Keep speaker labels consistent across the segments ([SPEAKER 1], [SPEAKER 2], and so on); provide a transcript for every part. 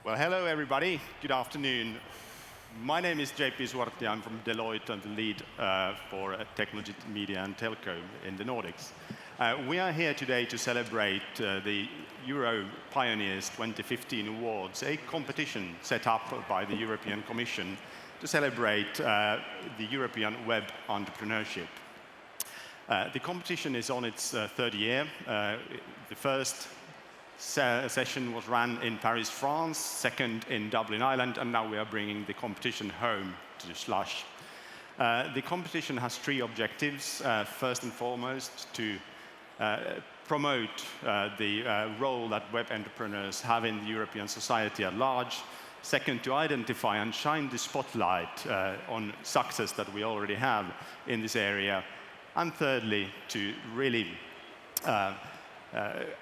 [SPEAKER 1] Well, hello everybody. Good afternoon. My name is JP Suortti. I'm from Deloitte. I'm the lead for technology, media and telco in the Nordics. We are here today to celebrate the Europioneers 2015 Awards, a competition set up by the European Commission to celebrate the European web entrepreneurship. The competition is on its third year. The first session was run in Paris, France, second in Dublin, Ireland, and now we are bringing the competition home to Slush. The competition has three objectives. First and foremost, to promote the role that web entrepreneurs have in the European society at large. Second, to identify and shine the spotlight on success that we already have in this area. And thirdly, to really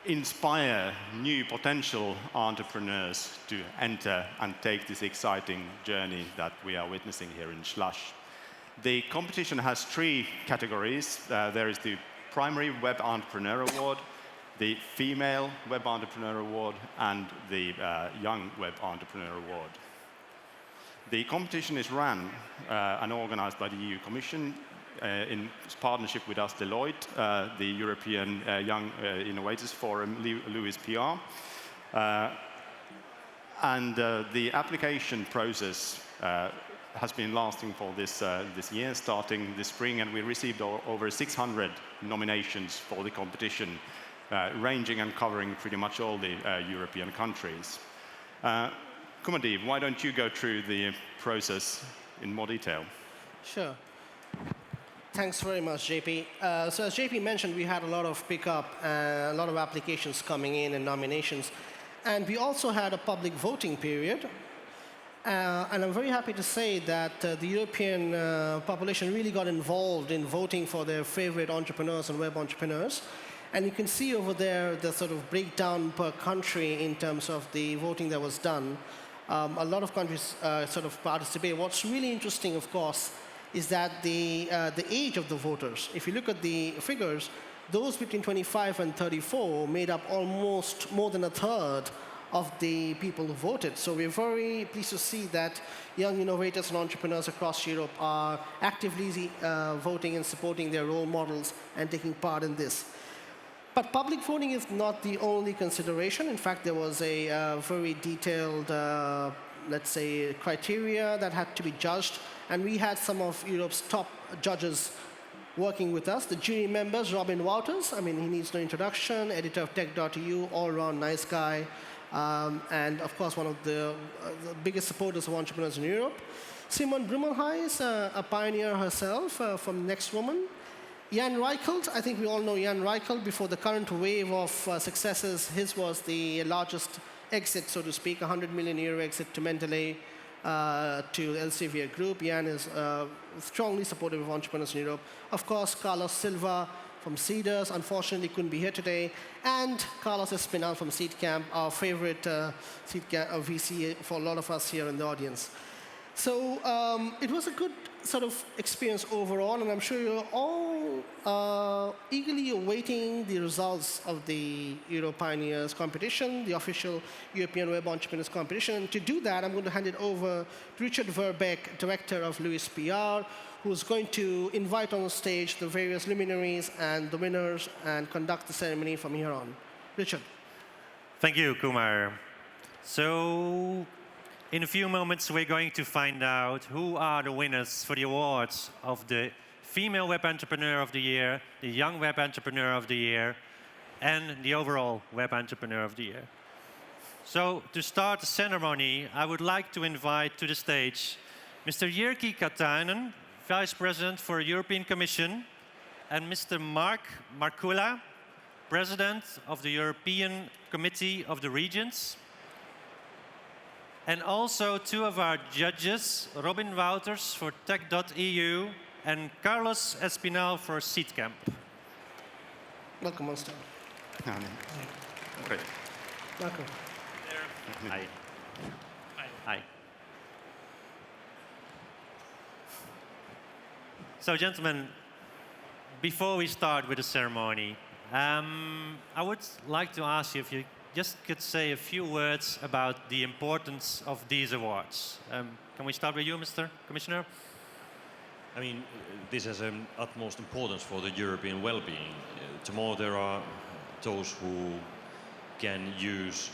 [SPEAKER 1] inspire new potential entrepreneurs to enter and take this exciting journey that we are witnessing here in Slush. The competition has three categories. There is the Primary Web Entrepreneur Award, the Female Web Entrepreneur Award, and the Young Web Entrepreneur Award. The competition is run and organized by the EU Commission in partnership with us, Deloitte, the European Young Innovators Forum, Louis PR. And the application process has been lasting for this year, starting this spring, and we received over 600 nominations for the competition, ranging and covering pretty much all the European countries. Kumadeep, why don't you go through the process in more detail?
[SPEAKER 2] Sure. Thanks very much, JP. So as JP mentioned, we had a lot of pickup, a lot of applications coming in and nominations. And we also had a public voting period. And I'm very happy to say that the European population really got involved in voting for their favorite entrepreneurs and web entrepreneurs. And you can see over there the sort of breakdown per country in terms of the voting that was done. A lot of countries sort of participate. What's really interesting, of course, is that the age of the voters, if you look at the figures, those between 25 and 34 made up almost more than a third of the people who voted. So we're very pleased to see that young innovators and entrepreneurs across Europe are actively voting and supporting their role models and taking part in this. But public voting is not the only consideration. In fact, there was a very detailed, let's say, criteria that had to be judged. And we had some of Europe's top judges working with us. The jury members, Robin Wouters, I mean, he needs no introduction, editor of Tech.eu, all-around nice guy, and of course, one of the biggest supporters of entrepreneurs in Europe. Simone Brummelhuis, a pioneer herself from Next Woman. Jan Reichelt, I think we all know Jan Reichelt. Before the current wave of successes, his was the largest exit, so to speak, €100 million exit to Mendeley, to Elsevier Group. Jan is strongly supportive of entrepreneurs in Europe. Of course, Carlos Silva from Cedars, unfortunately couldn't be here today. And Carlos Espinal from Seedcamp, our favorite Seedcamp VC for a lot of us here in the audience. So it was a good sort of experience overall, and I'm sure you're all eagerly awaiting the results of the Europioneers competition, the official European Web Entrepreneurs competition. And to do that, I'm going to hand it over to Richard Verbeek, director of Louis PR, who's going to invite on the stage the various luminaries and the winners and conduct the ceremony from here on. Richard.
[SPEAKER 3] Thank you, Kumar. So, in a few moments, we're going to find out who are the winners for the awards of the Female Web Entrepreneur of the Year, the Young Web Entrepreneur of the Year, and the overall Web Entrepreneur of the Year. So, to start the ceremony, I would like to invite to the stage Mr. Jyrki Katainen, Vice President for European Commission, and Mr. Mark Markula, President of the European Committee of the Regions. And also two of our judges, Robin Wouters for Tech.eu and Carlos Espinal for Seedcamp.
[SPEAKER 2] Welcome on stage.
[SPEAKER 1] Great.
[SPEAKER 2] Welcome.
[SPEAKER 3] Hi. Hi. So, gentlemen, before we start with the ceremony, I would like to ask you if you just could say a few words about the importance of these awards. Can we start with you, Mr. Commissioner?
[SPEAKER 4] I mean, this has an utmost importance for the European well-being. Tomorrow there are those who can use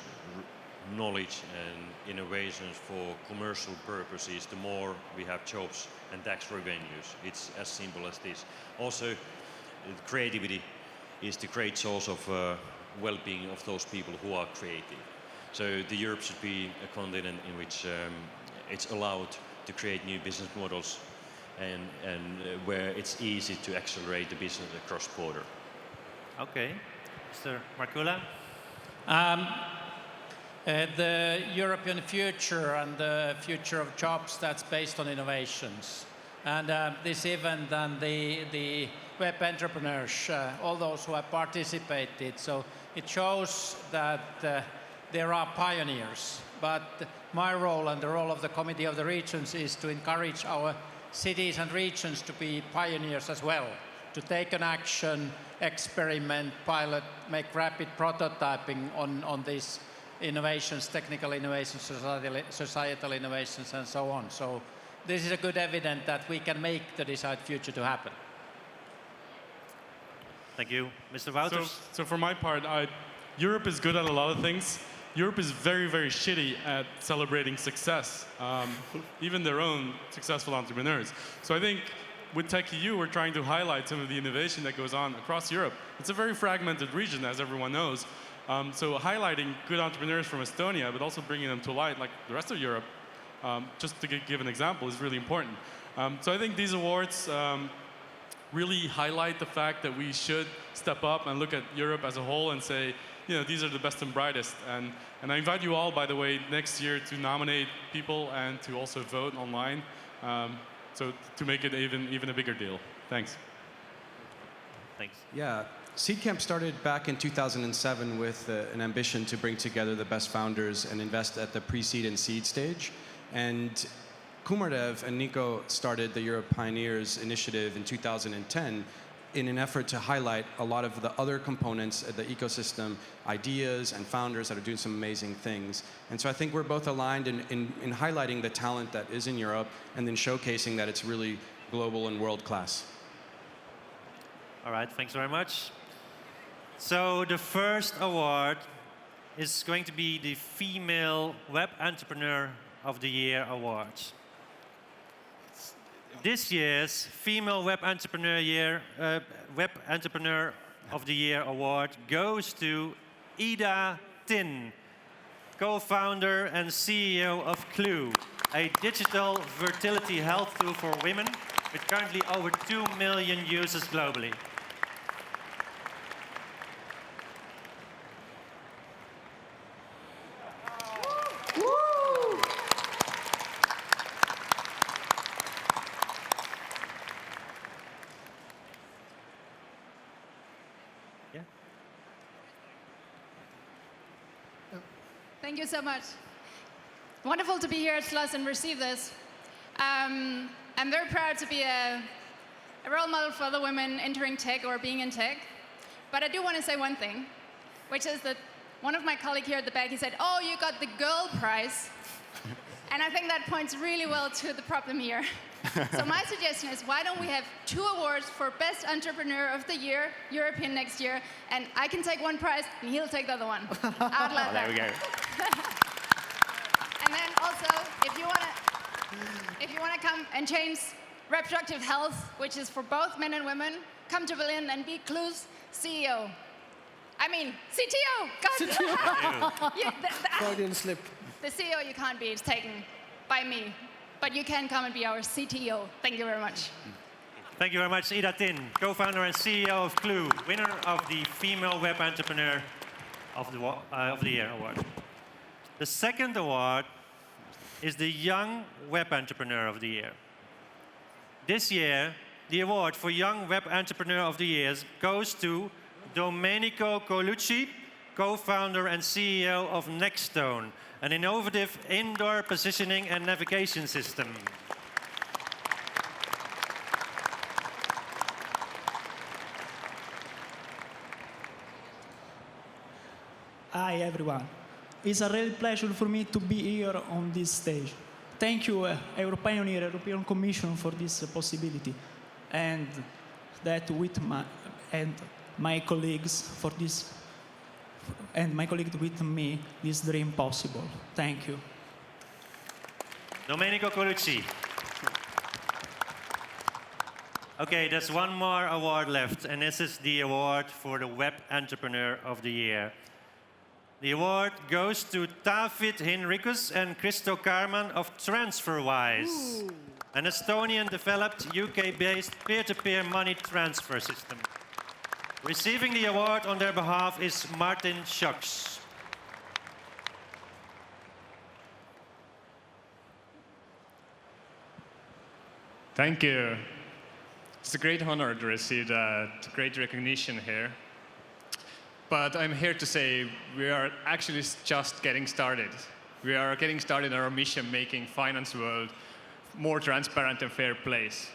[SPEAKER 4] knowledge and innovations for commercial purposes. The more we have jobs and tax revenues, it's as simple as this. Also, creativity is the great source of well-being of those people who are creative. So the Europe should be a continent in which it's allowed to create new business models and where it's easy to accelerate the business across border.
[SPEAKER 3] Okay. Mr. Markula?
[SPEAKER 5] The European future and the future of jobs, that's based on innovations. And this event and the web entrepreneurs, all those who have participated, so it shows that there are pioneers. But my role and the role of the Committee of the Regions is to encourage our cities and regions to be pioneers as well, to take an action, experiment, pilot, make rapid prototyping on these innovations, technical innovations, societal innovations, and so on. So this is a good evidence that we can make the desired future to happen.
[SPEAKER 3] Thank you. Mr. Wouters?
[SPEAKER 6] So for my part, Europe is good at a lot of things. Europe is very, very shitty at celebrating success, even their own successful entrepreneurs. So I think with TechEU, we're trying to highlight some of the innovation that goes on across Europe. It's a very fragmented region, as everyone knows. So highlighting good entrepreneurs from Estonia, but also bringing them to light like the rest of Europe, just to give an example, is really important. So I think these awards really highlight the fact that we should step up and look at Europe as a whole and say, you know, these are the best and brightest. And I invite you all, by the way, next year to nominate people and to also vote online. So to make it even a bigger deal. Thanks.
[SPEAKER 3] Thanks.
[SPEAKER 7] Yeah, Seedcamp started back in 2007 with an ambition to bring together the best founders and invest at the pre-seed and seed stage. And Kumardev and Nico started the Europioneers initiative in 2010 in an effort to highlight a lot of the other components of the ecosystem, ideas and founders that are doing some amazing things. And so I think we're both aligned in highlighting the talent that is in Europe and then showcasing that it's really global and world class.
[SPEAKER 3] All right, thanks very much. So the first award is going to be the Female Web Entrepreneur of the Year Award. This year's Female Web Entrepreneur of the Year Award goes to Ida Tin, co-founder and CEO of Clue, a digital fertility health tool for women with currently over 2 million users globally.
[SPEAKER 8] Thank you so much. Wonderful to be here at Slush and receive this. I'm very proud to be a role model for other women entering tech or being in tech. But I do want to say one thing, which is that one of my colleagues here at the back, he said, "Oh, you got the girl prize." And I think that points really well to the problem here. So my suggestion is, why don't we have 2 awards for Best Entrepreneur of the Year, European next year, and I can take one prize, and he'll take the other one. I'd love that.
[SPEAKER 1] There we go.
[SPEAKER 8] And then also, if you wanna come and change reproductive health, which is for both men and women, come to Berlin and be Clue's CEO. I mean, CTO. God.
[SPEAKER 2] Freudian slip.
[SPEAKER 8] The CEO you can't be, it's taken by me. But you can come and be our CTO. Thank you very much.
[SPEAKER 3] Thank you very much, Ida Tin, co-founder and CEO of Clue, winner of the Female Web Entrepreneur of the Year Award. The second award is the Young Web Entrepreneur of the Year. This year, the award for Young Web Entrepreneur of the Year goes to Domenico Colucci, co-founder and CEO of Nextstone, an innovative indoor positioning and navigation system.
[SPEAKER 9] Hi, everyone. It's a real pleasure for me to be here on this stage. Thank you, Europioneers, European Commission, for this possibility, and that with my colleagues for this, and my colleague with me, this dream possible. Thank you.
[SPEAKER 3] Domenico Colucci. Okay, there's one more award left, and this is the award for the Web Entrepreneur of the Year. The award goes to Taavid Hinrikus and Christo Karman of TransferWise, an Estonian-developed UK-based peer-to-peer money transfer system. Receiving the award on their behalf is Martin Schoks.
[SPEAKER 10] Thank you. It's a great honor to receive that great recognition here. But I'm here to say we are actually just getting started. We are getting started on our mission making finance world more transparent and fair place.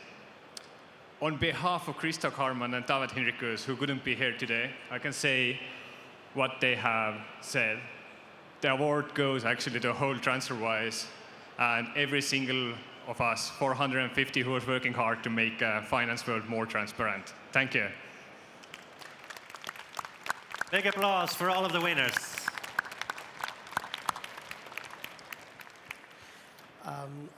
[SPEAKER 10] On behalf of Christo Karman and Taavid Hinrikus, who couldn't be here today, I can say what they have said. The award goes actually to whole TransferWise and every single of us, 450 who are working hard to make finance world more transparent. Thank you.
[SPEAKER 3] Big applause for all of the winners.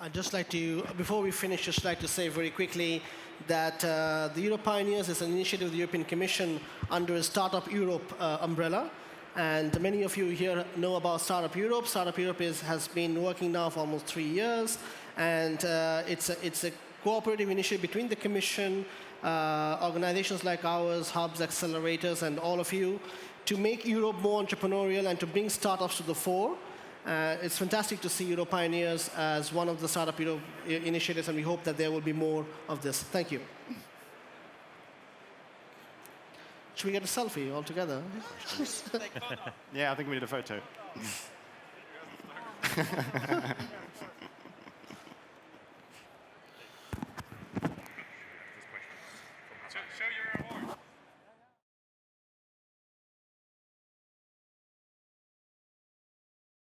[SPEAKER 2] I'd just like to, before we finish, just like to say very quickly that the Europioneers is an initiative of the European Commission under a Startup Europe umbrella. And many of you here know about Startup Europe. Startup Europe has been working now for almost 3 years. And it's a cooperative initiative between the Commission, organizations like ours, hubs, accelerators, and all of you to make Europe more entrepreneurial and to bring startups to the fore. It's fantastic to see Europioneers as one of the Startup Europe initiatives, and we hope that there will be more of this. Thank you. Should we get a selfie all together?
[SPEAKER 1] Yeah, I think we need a photo.